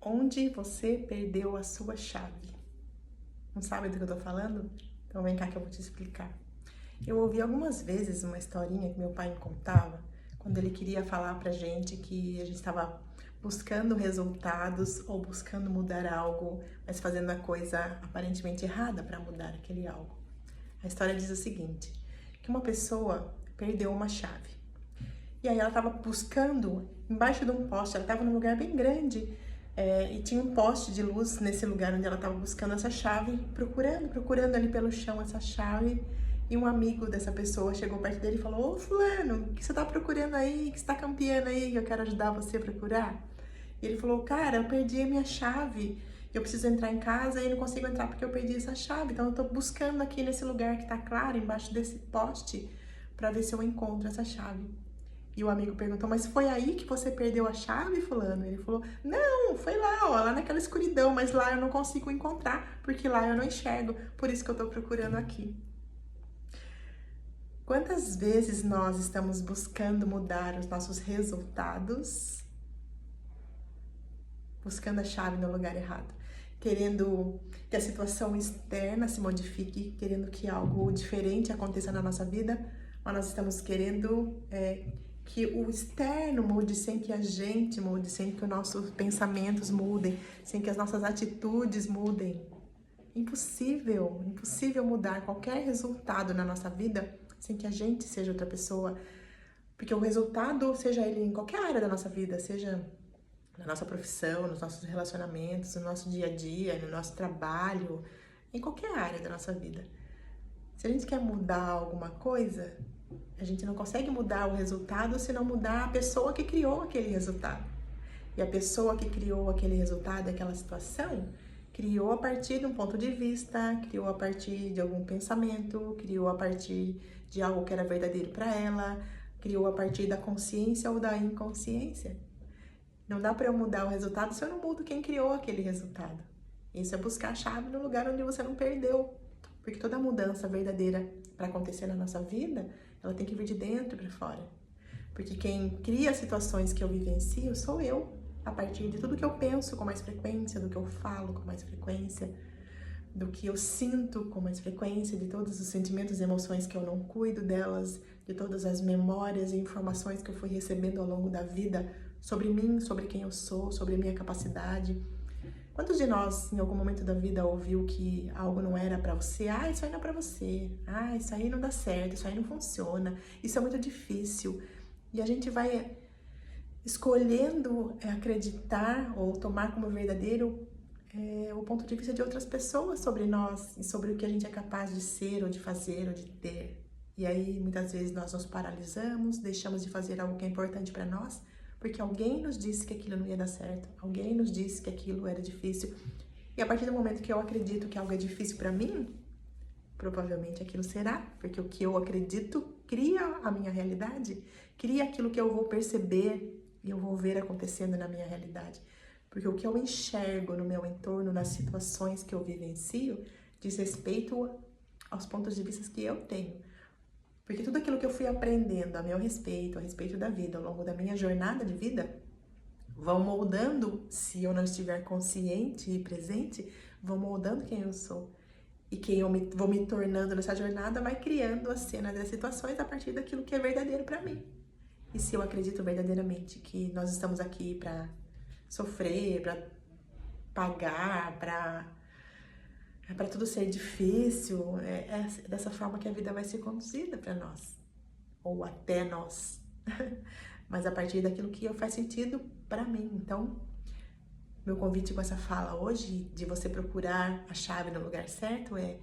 Onde você perdeu a sua chave? Não sabe do que eu tô falando? Então vem cá que eu vou te explicar. Eu ouvi algumas vezes uma historinha que meu pai me contava, quando ele queria falar pra gente que a gente estava buscando resultados ou buscando mudar algo, mas fazendo a coisa aparentemente errada para mudar aquele algo. A história diz o seguinte, que uma pessoa perdeu uma chave. E aí ela estava buscando embaixo de um poste, ela estava num lugar bem grande, e tinha um poste de luz nesse lugar onde ela estava buscando essa chave, procurando ali pelo chão essa chave. E um amigo dessa pessoa chegou perto dele e falou: Ô fulano, o que você tá procurando aí? O que você tá campeando aí? Que eu quero ajudar você a procurar. E ele falou: cara, eu perdi a minha chave. Eu preciso entrar em casa e não consigo entrar porque eu perdi essa chave. Então eu tô buscando aqui nesse lugar que tá claro, embaixo desse poste, para ver se eu encontro essa chave. E o amigo perguntou, mas foi aí que você perdeu a chave, fulano? Ele falou, não, foi lá, ó, lá naquela escuridão, mas lá eu não consigo encontrar, porque lá eu não enxergo, por isso que eu tô procurando aqui. Quantas vezes nós estamos buscando mudar os nossos resultados, buscando a chave no lugar errado, querendo que a situação externa se modifique, querendo que algo diferente aconteça na nossa vida, mas nós estamos querendo que o externo mude sem que a gente mude, sem que os nossos pensamentos mudem, sem que as nossas atitudes mudem. Impossível, impossível mudar qualquer resultado na nossa vida sem que a gente seja outra pessoa, porque o resultado, seja ele em qualquer área da nossa vida, seja na nossa profissão, nos nossos relacionamentos, no nosso dia a dia, no nosso trabalho, em qualquer área da nossa vida. Se a gente quer mudar alguma coisa, a gente não consegue mudar o resultado se não mudar a pessoa que criou aquele resultado. E a pessoa que criou aquele resultado, aquela situação, criou a partir de um ponto de vista, criou a partir de algum pensamento, criou a partir de algo que era verdadeiro para ela, criou a partir da consciência ou da inconsciência. Não dá para eu mudar o resultado se eu não mudo quem criou aquele resultado. Isso é buscar a chave no lugar onde você não perdeu. Porque toda mudança verdadeira para acontecer na nossa vida, ela tem que vir de dentro para fora. Porque quem cria as situações que eu vivencio sou eu, a partir de tudo que eu penso com mais frequência, do que eu falo com mais frequência, do que eu sinto com mais frequência, de todos os sentimentos e emoções que eu não cuido delas, de todas as memórias e informações que eu fui recebendo ao longo da vida sobre mim, sobre quem eu sou, sobre a minha capacidade. Quantos de nós, em algum momento da vida, ouviu que algo não era pra você? Ah, isso aí não é pra você. Ah, isso aí não dá certo, isso aí não funciona, isso é muito difícil. E a gente vai escolhendo acreditar ou tomar como verdadeiro o ponto de vista de outras pessoas sobre nós e sobre o que a gente é capaz de ser ou de fazer ou de ter. E aí, muitas vezes, nós nos paralisamos, deixamos de fazer algo que é importante para nós, porque alguém nos disse que aquilo não ia dar certo, alguém nos disse que aquilo era difícil. E a partir do momento que eu acredito que algo é difícil para mim, provavelmente aquilo será, porque o que eu acredito cria a minha realidade, cria aquilo que eu vou perceber e eu vou ver acontecendo na minha realidade. Porque o que eu enxergo no meu entorno, nas situações que eu vivencio, diz respeito aos pontos de vista que eu tenho. Porque tudo aquilo que eu fui aprendendo a meu respeito, a respeito da vida, ao longo da minha jornada de vida, vão moldando, se eu não estiver consciente e presente, vão moldando quem eu sou. E quem eu vou me tornando nessa jornada vai criando a cena das situações a partir daquilo que é verdadeiro para mim. E se eu acredito verdadeiramente que nós estamos aqui para sofrer, para pagar, para tudo ser difícil, é dessa forma que a vida vai ser conduzida para nós, ou até nós, mas a partir daquilo que faz sentido para mim. Então, meu convite com essa fala hoje, de você procurar a chave no lugar certo, é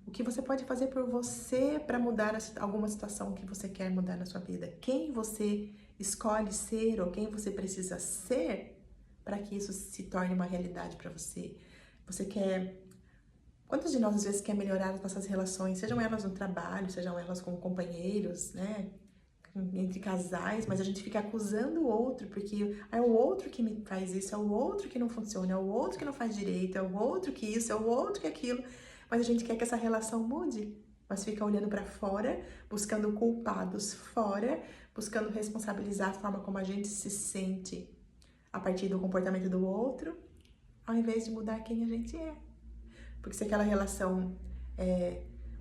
o que você pode fazer por você para mudar alguma situação que você quer mudar na sua vida. Quem você escolhe ser ou quem você precisa ser para que isso se torne uma realidade para você. Você quer... Quantos de nós às vezes quer melhorar as nossas relações, sejam elas no trabalho, sejam elas com companheiros, né? Entre casais, mas a gente fica acusando o outro, porque é o outro que me faz isso, é o outro que não funciona, é o outro que não faz direito, é o outro que isso, é o outro que aquilo, mas a gente quer que essa relação mude, mas fica olhando para fora, buscando culpados fora, buscando responsabilizar a forma como a gente se sente a partir do comportamento do outro, ao invés de mudar quem a gente é. Porque se aquela relação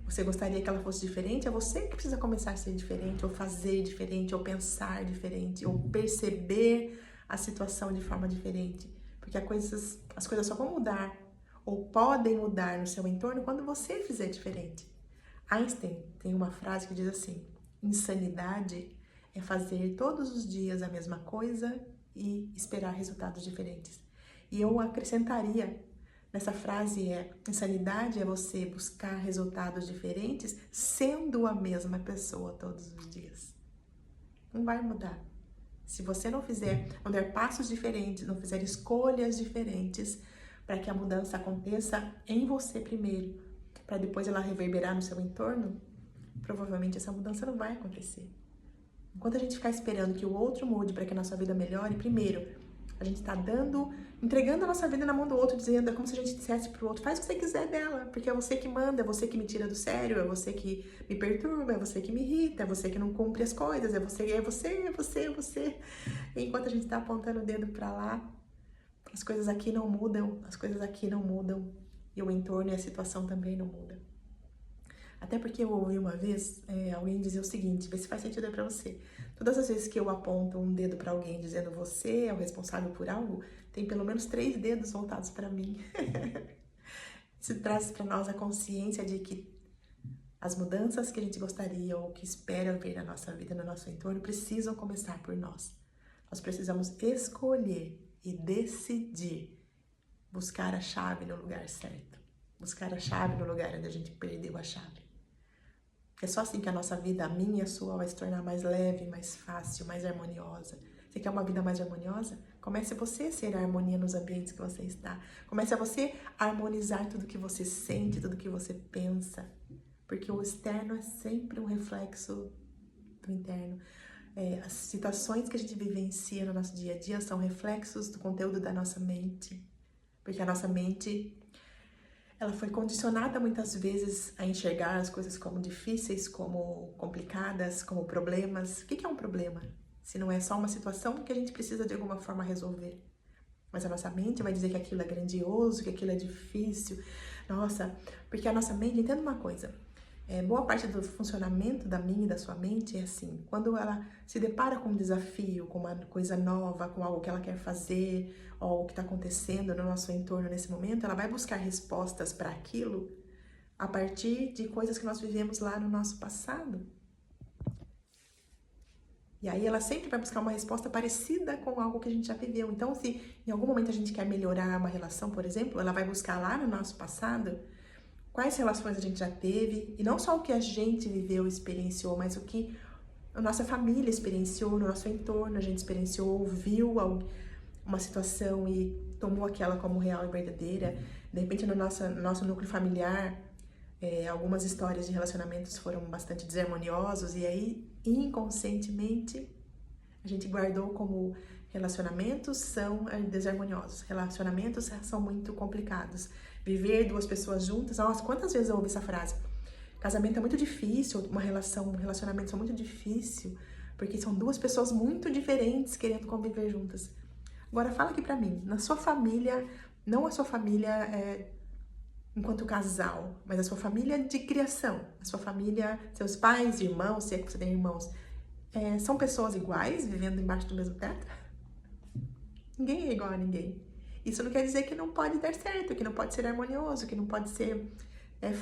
você gostaria que ela fosse diferente, é você que precisa começar a ser diferente, ou fazer diferente, ou pensar diferente, ou perceber a situação de forma diferente. Porque as coisas só vão mudar, ou podem mudar no seu entorno quando você fizer diferente. Einstein tem uma frase que diz assim: insanidade é fazer todos os dias a mesma coisa e esperar resultados diferentes. E eu acrescentaria nessa frase insanidade é você buscar resultados diferentes sendo a mesma pessoa todos os dias. Não vai mudar. Se você não der passos diferentes, não fizer escolhas diferentes para que a mudança aconteça em você primeiro, para depois ela reverberar no seu entorno, provavelmente essa mudança não vai acontecer. Enquanto a gente ficar esperando que o outro mude para que a nossa vida melhore, primeiro, a gente está entregando a nossa vida na mão do outro, dizendo, é como se a gente dissesse pro outro, faz o que você quiser dela, porque é você que manda, é você que me tira do sério, é você que me perturba, é você que me irrita, é você que não cumpre as coisas, é você. E enquanto a gente está apontando o dedo para lá, as coisas aqui não mudam, e o entorno e a situação também não mudam. Até porque eu ouvi uma vez alguém dizer o seguinte, vê se faz sentido aí pra você. Todas as vezes que eu aponto um dedo pra alguém dizendo você é o responsável por algo, tem pelo menos 3 dedos voltados pra mim. Isso traz pra nós a consciência de que as mudanças que a gente gostaria ou que espera ver na nossa vida, no nosso entorno, precisam começar por nós. Nós precisamos escolher e decidir buscar a chave no lugar certo. Buscar a chave no lugar onde a gente perdeu a chave. É só assim que a nossa vida, a minha e a sua, vai se tornar mais leve, mais fácil, mais harmoniosa. Você quer uma vida mais harmoniosa? Comece você a ser a harmonia nos ambientes que você está. Comece a você harmonizar tudo que você sente, tudo que você pensa. Porque o externo é sempre um reflexo do interno. As situações que a gente vivencia no nosso dia a dia são reflexos do conteúdo da nossa mente. Porque a nossa mente, ela foi condicionada muitas vezes a enxergar as coisas como difíceis, como complicadas, como problemas. O que é um problema? Se não é só uma situação que a gente precisa de alguma forma resolver. Mas a nossa mente vai dizer que aquilo é grandioso, que aquilo é difícil. Nossa, porque a nossa mente, entenda uma coisa, boa parte do funcionamento da minha e da sua mente é assim, quando ela se depara com um desafio, com uma coisa nova, com algo que ela quer fazer, ou o que está acontecendo no nosso entorno nesse momento, ela vai buscar respostas para aquilo a partir de coisas que nós vivemos lá no nosso passado. E aí ela sempre vai buscar uma resposta parecida com algo que a gente já viveu. Então, se em algum momento a gente quer melhorar uma relação, por exemplo, ela vai buscar lá no nosso passado quais relações a gente já teve, e não só o que a gente viveu e experienciou, mas o que a nossa família experienciou, no nosso entorno a gente experienciou, viu uma situação e tomou aquela como real e verdadeira. De repente no nosso núcleo familiar, algumas histórias de relacionamentos foram bastante desarmoniosos e aí inconscientemente a gente guardou como relacionamentos são desarmoniosos, relacionamentos são muito complicados. Viver 2 pessoas juntas, nossa, quantas vezes eu ouvi essa frase? Casamento é muito difícil, um relacionamento é muito difícil, porque são 2 pessoas muito diferentes querendo conviver juntas. Agora fala aqui pra mim, na sua família, não a sua família enquanto casal, mas a sua família de criação, a sua família, seus pais, irmãos, se é que você tem irmãos, são pessoas iguais, vivendo embaixo do mesmo teto? Ninguém é igual a ninguém. Isso não quer dizer que não pode dar certo, que não pode ser harmonioso, que não pode ser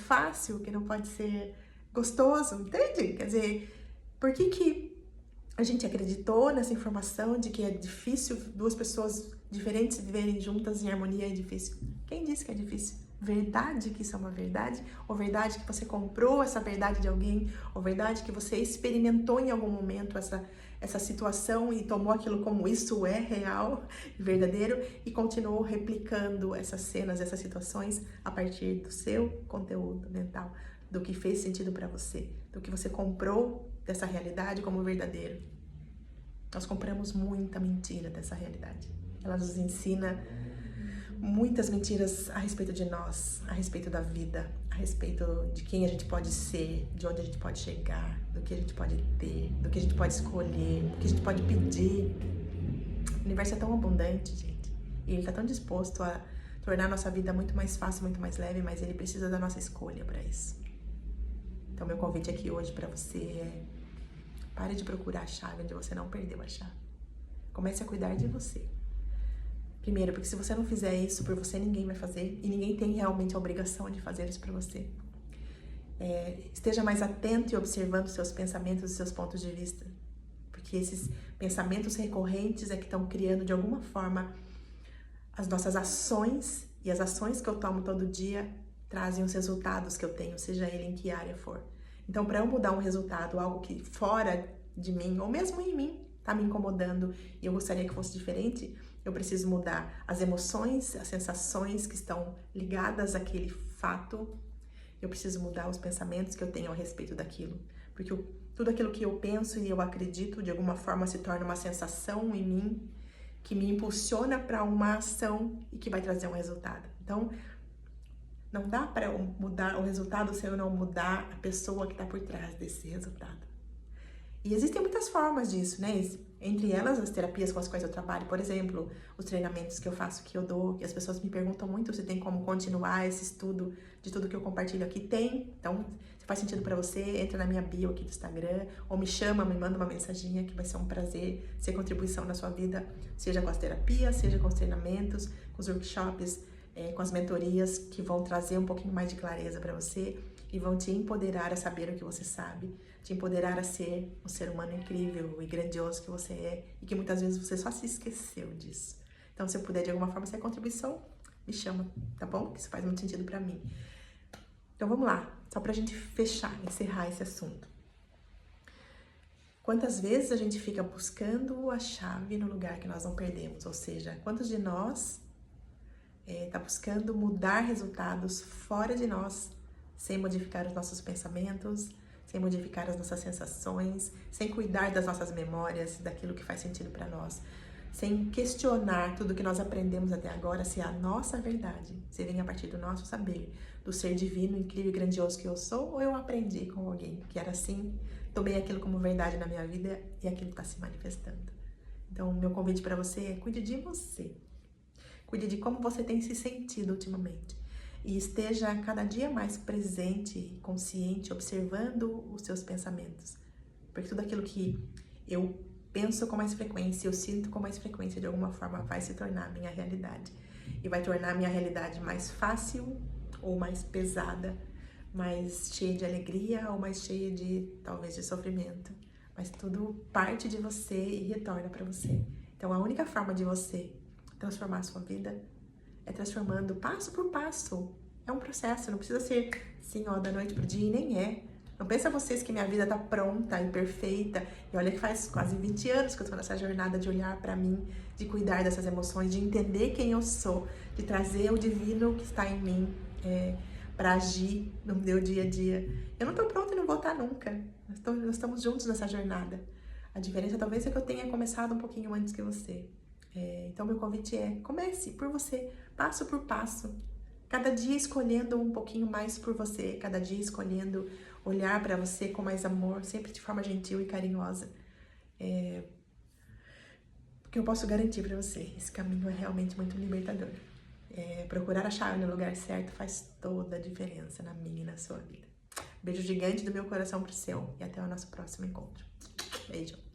fácil, que não pode ser gostoso, entende? Quer dizer, por que a gente acreditou nessa informação de que é difícil 2 pessoas diferentes viverem juntas em harmonia é difícil? Quem disse que é difícil? Verdade que isso é uma verdade? Ou verdade que você comprou essa verdade de alguém? Ou verdade que você experimentou em algum momento essa situação e tomou aquilo como isso é real e verdadeiro e continuou replicando essas cenas, essas situações a partir do seu conteúdo mental, do que fez sentido para você, do que você comprou dessa realidade como verdadeiro. Nós compramos muita mentira dessa realidade. Ela nos ensina muitas mentiras a respeito de nós, a respeito da vida, a respeito de quem a gente pode ser, de onde a gente pode chegar, do que a gente pode ter, do que a gente pode escolher, do que a gente pode pedir. O universo é tão abundante, gente, e ele está tão disposto a tornar a nossa vida muito mais fácil, muito mais leve, mas ele precisa da nossa escolha para isso. Então, meu convite aqui hoje para você é: pare de procurar a chave onde você não perdeu a chave. Comece a cuidar de você. Primeiro, porque se você não fizer isso por você, ninguém vai fazer. E ninguém tem realmente a obrigação de fazer isso para você. Esteja mais atento e observando seus pensamentos e seus pontos de vista. Porque esses pensamentos recorrentes é que estão criando, de alguma forma, as nossas ações. E as ações que eu tomo todo dia trazem os resultados que eu tenho, seja ele em que área for. Então, para eu mudar um resultado, algo que fora de mim, ou mesmo em mim, está me incomodando e eu gostaria que fosse diferente, eu preciso mudar as emoções, as sensações que estão ligadas àquele fato. Eu preciso mudar os pensamentos que eu tenho a respeito daquilo. Porque tudo aquilo que eu penso e eu acredito, de alguma forma, se torna uma sensação em mim que me impulsiona para uma ação e que vai trazer um resultado. Então, não dá para eu mudar o resultado se eu não mudar a pessoa que está por trás desse resultado. E existem muitas formas disso, né? Entre elas, as terapias com as quais eu trabalho, por exemplo, os treinamentos que eu faço, que eu dou, que as pessoas me perguntam muito se tem como continuar esse estudo de tudo que eu compartilho aqui. Tem, então, se faz sentido para você, entra na minha bio aqui do Instagram, ou me chama, me manda uma mensaginha, que vai ser um prazer ser contribuição na sua vida, seja com as terapias, seja com os treinamentos, com os workshops, com as mentorias, que vão trazer um pouquinho mais de clareza para você e vão te empoderar a saber o que você sabe, te empoderar a ser um ser humano incrível e grandioso que você é e que muitas vezes você só se esqueceu disso. Então, se eu puder de alguma forma ser contribuição, me chama, tá bom? Isso faz muito sentido pra mim. Então, vamos lá, só pra gente fechar, encerrar esse assunto. Quantas vezes a gente fica buscando a chave no lugar que nós não perdemos? Ou seja, quantos de nós tá buscando mudar resultados fora de nós, sem modificar os nossos pensamentos, sem modificar as nossas sensações, sem cuidar das nossas memórias, daquilo que faz sentido para nós, sem questionar tudo que nós aprendemos até agora, se é a nossa verdade, se vem a partir do nosso saber, do ser divino, incrível e grandioso que eu sou, ou eu aprendi com alguém que era assim, tomei aquilo como verdade na minha vida e aquilo está se manifestando. Então, meu convite para você é: cuide de você. Cuide de como você tem se sentido ultimamente. E esteja cada dia mais presente, consciente, observando os seus pensamentos. Porque tudo aquilo que eu penso com mais frequência, eu sinto com mais frequência, de alguma forma vai se tornar minha realidade. E vai tornar minha realidade mais fácil ou mais pesada, mais cheia de alegria ou mais cheia de, talvez, de sofrimento. Mas tudo parte de você e retorna para você. Então, a única forma de você transformar a sua vida é transformando passo por passo. É um processo, não precisa ser assim, ó, da noite pro dia, e nem é. Não pensa vocês que minha vida tá pronta e perfeita. E olha que faz quase 20 anos que eu tô nessa jornada de olhar pra mim, de cuidar dessas emoções, de entender quem eu sou, de trazer o divino que está em mim pra agir no meu dia a dia. Eu não tô pronta e não vou estar nunca. Nós estamos juntos nessa jornada. A diferença talvez é que eu tenha começado um pouquinho antes que você. Então, meu convite é: comece por você, passo por passo. Cada dia escolhendo um pouquinho mais por você, cada dia escolhendo olhar para você com mais amor, sempre de forma gentil e carinhosa. Porque eu posso garantir para você, esse caminho é realmente muito libertador. Procurar a chave no lugar certo faz toda a diferença na minha e na sua vida. Beijo gigante do meu coração pro seu e até o nosso próximo encontro. Beijo!